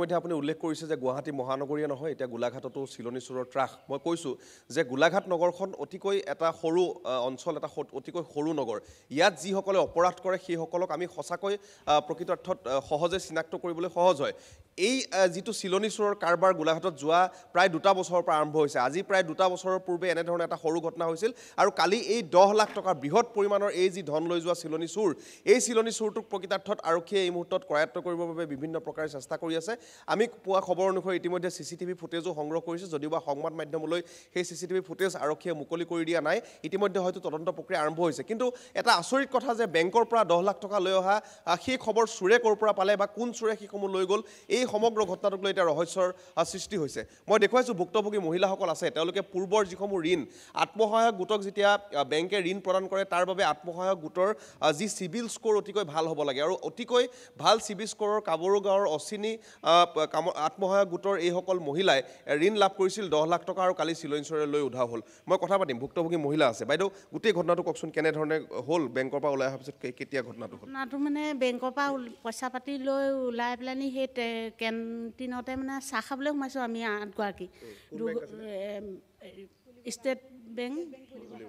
মধ্যে আপুনি উল্লেখ কৰিছে যে গুৱাহাটী মহানগৰীয়া নহয় এতিয়া গোলাঘাটতো চিলনী চোৰৰ ত্ৰাস মই কৈছোঁ যে গোলাঘাট নগৰখন অতিকৈ এটা সৰু অঞ্চল এটা অতিকৈ সৰু নগৰ ইয়াত যিসকলে অপৰাধ কৰে সেইসকলক আমি সঁচাকৈ প্ৰকৃত অৰ্থত সহজে চিনাক্ত কৰিবলৈ সহজ হয় এই যিটো চিলনী চোৰৰ কাৰবাৰ গোলাঘাটত যোৱা প্ৰায় 2টা বছৰৰ পৰা আৰম্ভ হৈছে আজি প্ৰায় 2টা বছৰৰ পূৰ্বে এনেধৰণৰ এটা সৰু ঘটনা হৈছিল আৰু কালি এই 10 লাখ টকাৰ বৃহৎ পৰিমাণৰ এই যি ধন লৈ যোৱা চিলনী চোৰ এই চিলনী চোৰটোক প্ৰকৃতাৰ্থত আৰক্ষীয়ে এই মুহূৰ্তত কৰায়ত্ব কৰিবৰ বাবে বিভিন্ন প্ৰকাৰে চেষ্টা কৰি আছে আমি পোৱা খবৰ অনুসৰি ইতিমধ্যে চিচিটিভি ফুটেজো সংগ্ৰহ কৰিছে যদিও সংবাদ মাধ্যমলৈ সেই চিচিটিভি ফুটেজ আৰক্ষীয়ে মুকলি কৰি দিয়া নাই ইতিমধ্যে হয়তো তদন্ত প্ৰক্ৰিয়া আৰম্ভ হৈছে কিন্তু এটা আচৰিত কথা যে বেংকৰ পৰা 10 লাখ টকা লৈ অহা সেই খবৰ চোৰে ক'ৰ পৰা পালে বা কোন চোৰে সেইসমূহ লৈ গ'ল এই সমগ্ৰ ঘটনাটোক লৈ এটা ৰহস্যৰ সৃষ্টি হৈছে মই দেখুৱাইছোঁ ভুক্তভোগী মহিলাসকল আছে তেওঁলোকে পূৰ্বৰ যিসমূহ ঋণ আত্মসহায়ক গোটক যেতিয়া বেংকে ঋণ প্ৰদান কৰে তাৰ বাবে আত্মসহায়ক গোটৰ যি সিবিল স্ক'ৰ অতিকৈ ভাল হ'ব লাগে আৰু অতিকৈ ভাল সিবিল স্ক'ৰৰ কাবৰু গাঁৱৰ অচিনি আত্মসহায়ক গোটৰ এইসকল মহিলাই ঋণ লাভ কৰিছিল 10 লাখ টকা আৰু কালি চিলনী চোৰে লৈ উধাও হ'ল মই কথা পাতিম ভুক্তভোগী মহিলা আছে বাইদেউ গোটেই ঘটনাটো কওকচোন কেনেধৰণে হ'ল বেংকৰ পৰা ওলাই অহাৰ পিছত কেতিয়া ঘটনাটো হ'ল ঘটনাটো মানে বেংকৰ পৰা পইচা পাতি লৈ ওলাই পেলানি সেই কেণ্টিনতে মানে চাহ খাবলৈ সোমাইছোঁ আমি 8গৰাকী ষ্টেট বেংক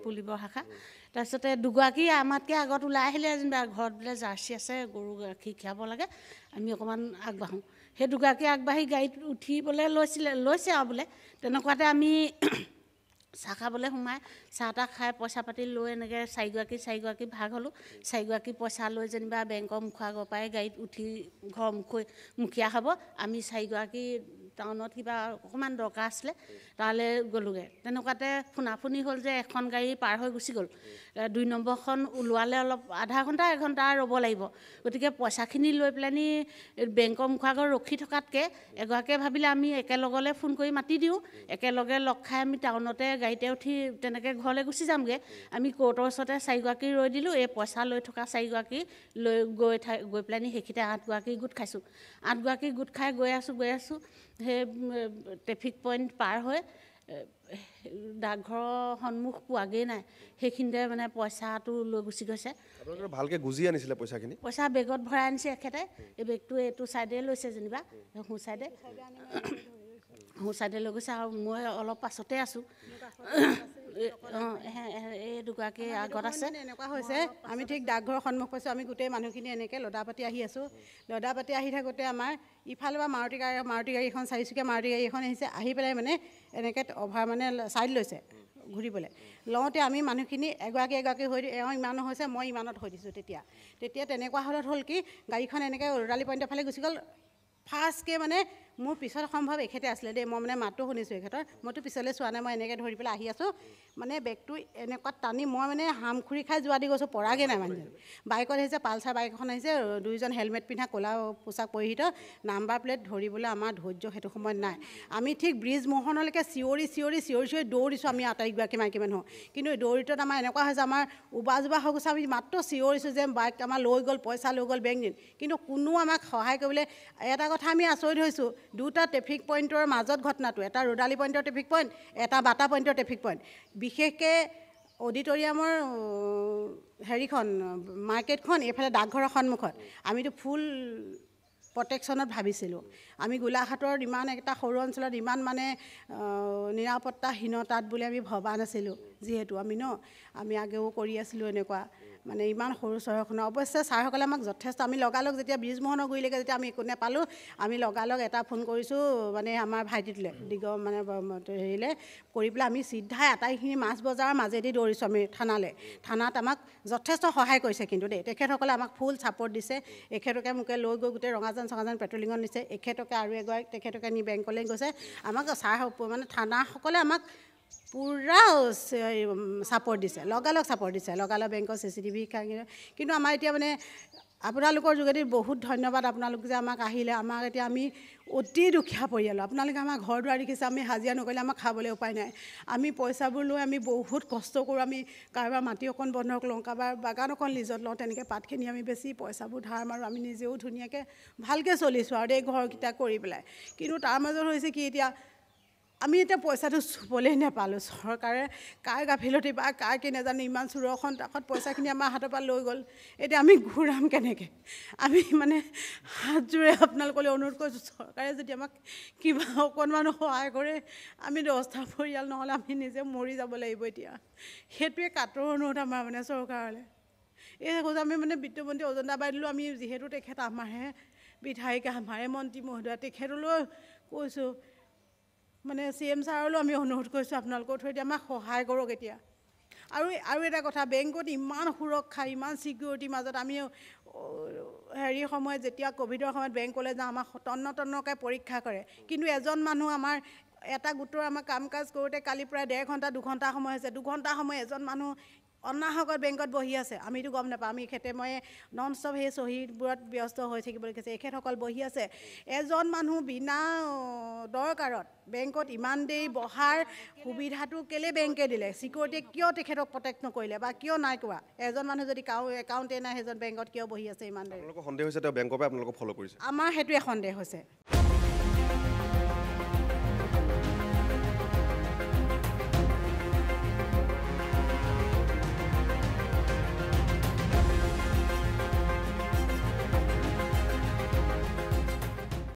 পুলিবৰ শাখা তাৰপিছতে 2গৰাকী আমাতকৈ আগত ওলাই আহিলে যেনিবা ঘৰত বোলে জাৰ্চি আছে গৰু গাখীৰ খীৰাব লাগে আমি অকণমান আগবাঢ়োঁ সেই 2গৰাকী আগবাঢ়ি গাড়ীত উঠিবলৈ লৈছে আৰু বোলে তেনেকুৱাতে আমি চাহ খাবলৈ সোমাই চাহ তাহ খাই পইচা পাতি লৈ এনেকৈ 4গৰাকী ভাগ হ'লোঁ 4গৰাকী পইচা লৈ যেনিবা বেংকৰ মুখৰ আগৰ পৰাই গাড়ীত উঠি ঘৰ মুখীয়া হ'ব আমি 4গৰাকী টাউনত কিবা অকণমান দৰকাৰ আছিলে তালৈ গ'লোগৈ তেনেকুৱাতে ফোনাফোনি হ'ল যে এখন গাড়ী পাৰ হৈ গুচি গ'ল 2 নম্বৰখন ওলোৱালে অলপ আধা ঘণ্টা 1 ঘণ্টা ৰ'ব লাগিব গতিকে পইচাখিনি লৈ পেলানি বেংকৰ মুখৰ আগত ৰখি থকাতকৈ এগৰাকীয়ে ভাবিলে আমি একেলগলৈ ফোন কৰি মাতি দিওঁ একেলগে লগ খাই আমি টাউনতে গাড়ীতে উঠি তেনেকৈ ঘৰলৈ গুচি যামগৈ আমি কোৰ্টৰ ওচৰতে 4গৰাকী ৰৈ দিলোঁ এই পইচা লৈ থকা 4গৰাকী লৈ গৈ পেলানি সেইখিনিতে 8গৰাকী গোট খাইছোঁ 8গৰাকী গোট খাই গৈ আছোঁ সেই ট্ৰেফিক পইণ্ট পাৰ হৈ ডাকঘৰৰ সন্মুখ পোৱাগৈ নাই সেইখিনিতে মানে পইচাটো লৈ গুচি গৈছে আপোনালোকে ভালকৈ গুজি আনিছিলে পইচা বেগত ভৰাই আনিছে এখেতে এই বেগটো এইটো ছাইডে লৈছে যেনিবা সোঁ ছাইডে লৈ গৈছে আৰু মই অলপ পাছতে আছোঁ এই 2গৰাকী আগত আছে এনেকুৱা হৈছে আমি ঠিক ডাকঘৰৰ সন্মুখ পাইছোঁ আমি গোটেই মানুহখিনি এনেকৈ লদাপাতি আহি আছোঁ লদাপাতি আহি থাকোঁতে আমাৰ ইফালৰ পৰা মাৰুতি গাড়ীখন 4চকীয়া মাৰুতি গাড়ী এখন আহিছে আহি পেলাই মানে এনেকৈ অভাৰ মানে ছাইড লৈছে ঘূৰিবলৈ লওঁতে আমি মানুহখিনি এগৰাকী হৈ এওঁ ইমান হৈছে মই ইমানত হৈ দিছোঁ তেতিয়া তেনেকুৱা হালত হ'ল কি গাড়ীখন এনেকৈ ৰদালি পইণ্টৰ ফালে গুচি গ'ল ফাৰ্ষ্টকৈ মানে মোৰ পিছত সম্ভৱ এখেতে আছিলে দেই মই মানে মাতটো শুনিছোঁ এখেতৰ মইতো পিছলৈ চোৱা নাই মই এনেকৈ ধৰি পেলাই আহি আছোঁ মানে বেগটো এনেকুৱা টানি মই মানে হামখুৰি খাই যোৱা দি গৈছোঁ পৰাগৈ নাই মানুহজন বাইকত আহিছে পালচাৰ বাইক এখন আহিছে 2জন হেলমেট পিন্ধা ক'লা পোচাক পৰিহিত নাম্বাৰ প্লেট ধৰিবলৈ আমাৰ ধৈৰ্য সেইটো সময়ত নাই আমি ঠিক ব্ৰিজ মোহনলৈকে চিঞৰি দৌৰিছোঁ আমি 8গৰাকী মাইকী মানুহ কিন্তু দৌৰিটোত আমাৰ এনেকুৱা হৈছে আমাৰ উবাজোবা হৈ গৈছে আমি মাত্ৰ চিঞৰিছোঁ যে বাইক আমাৰ লৈ গ'ল পইচা লৈ গ'ল বেংক দিন কিন্তু কোনো আমাক সহায় কৰিবলৈ এটা কথা আমি আচৰিত হৈছোঁ 2টা ট্ৰেফিক পইণ্টৰ মাজত ঘটনাটো এটা ৰদালি পইণ্টৰ ট্ৰেফিক পইণ্ট এটা বাটা পইণ্টৰ ট্ৰেফিক পইণ্ট বিশেষকৈ অডিটৰিয়ামৰ হেৰিখন মাৰ্কেটখন এইফালে ডাকঘৰৰ সন্মুখত আমিতো ফুল প্ৰটেকশ্যনত ভাবিছিলোঁ আমি গোলাঘাটৰ ইমান এটা সৰু অঞ্চলত ইমান মানে নিৰাপত্তাহীনতাত বুলি আমি ভবা নাছিলোঁ যিহেতু আমি আগেও কৰি আছিলোঁ এনেকুৱা মানে ইমান সৰু চহৰখনৰ অৱশ্যে ছাৰসকলে আমাক যথেষ্ট আমি লগালগ যেতিয়া ব্ৰিজমোহনৰ গুৰিলৈকে যেতিয়া আমি একো নাপালোঁ আমি লগালগ এটা ফোন কৰিছোঁ মানে আমাৰ ভাইটিটোলৈ মানে হেৰিলৈ কৰি পেলাই আমি চিধাই আটাইখিনি মাছ বজাৰৰ মাজেদি দৌৰিছোঁ আমি থানাত আমাক যথেষ্ট সহায় কৰিছে কিন্তু দেই তেখেতসকলে আমাক ফুল ছাপৰ্ট দিছে এখেতকে মোকে লৈ গৈ গোটেই ৰঙাজান পেট্ৰলিঙত নিছে এখেতকে আৰু এগৰাকী তেখেতকে নি বেংকলৈ গৈছে আমাক ছাৰ মানে থানাসকলে আমাক পুৰা ছাপৰ্ট দিছে লগালগ বেংকৰ চিচিটিভি কিন্তু আমাৰ এতিয়া মানে আপোনালোকৰ যোগেদি বহুত ধন্যবাদ আপোনালোক যে আমাক আহিলে আমাক এতিয়া আমি অতি দুখীয়া পৰিয়াল আপোনালোকে আমাৰ ঘৰ দুৱাৰ দেখিছে আমি হাজিৰা নকৰিলে আমাক খাবলৈ উপায় নাই আমি পইচাবোৰ লৈ আমি বহুত কষ্ট কৰোঁ আমি কাৰোবাৰ মাটি অকণ বন্ধক লওঁ কাৰোবাৰ বাগান অকণ লিজত লওঁ তেনেকৈ পাতখিনি আমি বেছি পইচাবোৰ ধাৰ মাৰোঁ আমি নিজেও ধুনীয়াকৈ ভালকৈ চলিছোঁ আৰু এই ঘৰকেইটা কৰি পেলাই কিন্তু তাৰ মাজত হৈছে কি এতিয়া আমি এতিয়া পইচাটো চুবলৈ নাপালোঁ চৰকাৰে কাৰ গাফিলতি বা কাৰ কি নাজানো ইমান চোৰৰ সন্তাসত পইচাখিনি আমাৰ হাতৰ পৰা লৈ গ'ল এতিয়া আমি ঘূৰাম কেনেকৈ আমি মানে হাত জোৰে আপোনালোকলৈ অনুৰোধ কৰিছোঁ চৰকাৰে যদি আমাক কিবা অকণমান সহায় কৰে আমি 10টা পৰিয়াল নহ'লে আমি নিজে মৰি যাব লাগিব এতিয়া সেইটোৱে কাতৰ অনুৰোধ আমাৰ মানে চৰকাৰলৈ এই কৈছোঁ আমি মানে বিত্তমন্ত্ৰী অজন্তা বাইদেউলৈ আমি যিহেতু তেখেত আমাৰহে বিধায়িকা আমাৰে মন্ত্ৰী মহোদয়া তেখেতলৈ কৈছোঁ মানে CM ছাৰলৈ আমি অনুৰোধ কৰিছোঁ আপোনালোকৰ থৈ আমাক সহায় কৰক এতিয়া আৰু এটা কথা বেংকত ইমান সুৰক্ষা ইমান ছিকিউৰিটিৰ মাজত আমি হেৰি সময়ত যেতিয়া ক'ভিডৰ সময়ত বেংকলৈ যাওঁ আমাক তন্নকৈ পৰীক্ষা কৰে কিন্তু এজন মানুহ আমাৰ এটা গোটৰ আমাৰ কাম কাজ কৰোঁতে কালি প্ৰায় 1.5 ঘণ্টা 2 ঘণ্টা সময় হৈছে 2 ঘণ্টা সময় এজন মানুহ অনাহকত বেংকত বহি আছে আমিতো গম নাপাওঁ আমি মই নন ষ্টপ সেই চহীবোৰত ব্যস্ত হৈ থাকিবলৈ কৈছে এখেতসকল বহি আছে এজন মানুহ বিনা দৰকাৰত বেংকত ইমান দেৰি বহাৰ সুবিধাটো কেলে বেংকে দিলে ছিকিউৰিটিয়ে কিয় তেখেতক প্ৰটেক্ট নকৰিলে বা কিয় নাই কোৱা এজন মানুহ যদি একাউণ্টে নাই সেইজন বেংকত কিয় বহি আছে ইমান দেৰি আপোনালোকৰ সন্দেহ হৈছে তেওঁ বেংকৰ পৰা আপোনালোকক ফ'ল' কৰিছে আমাৰ সেইটোৱে সন্দেহ হৈছে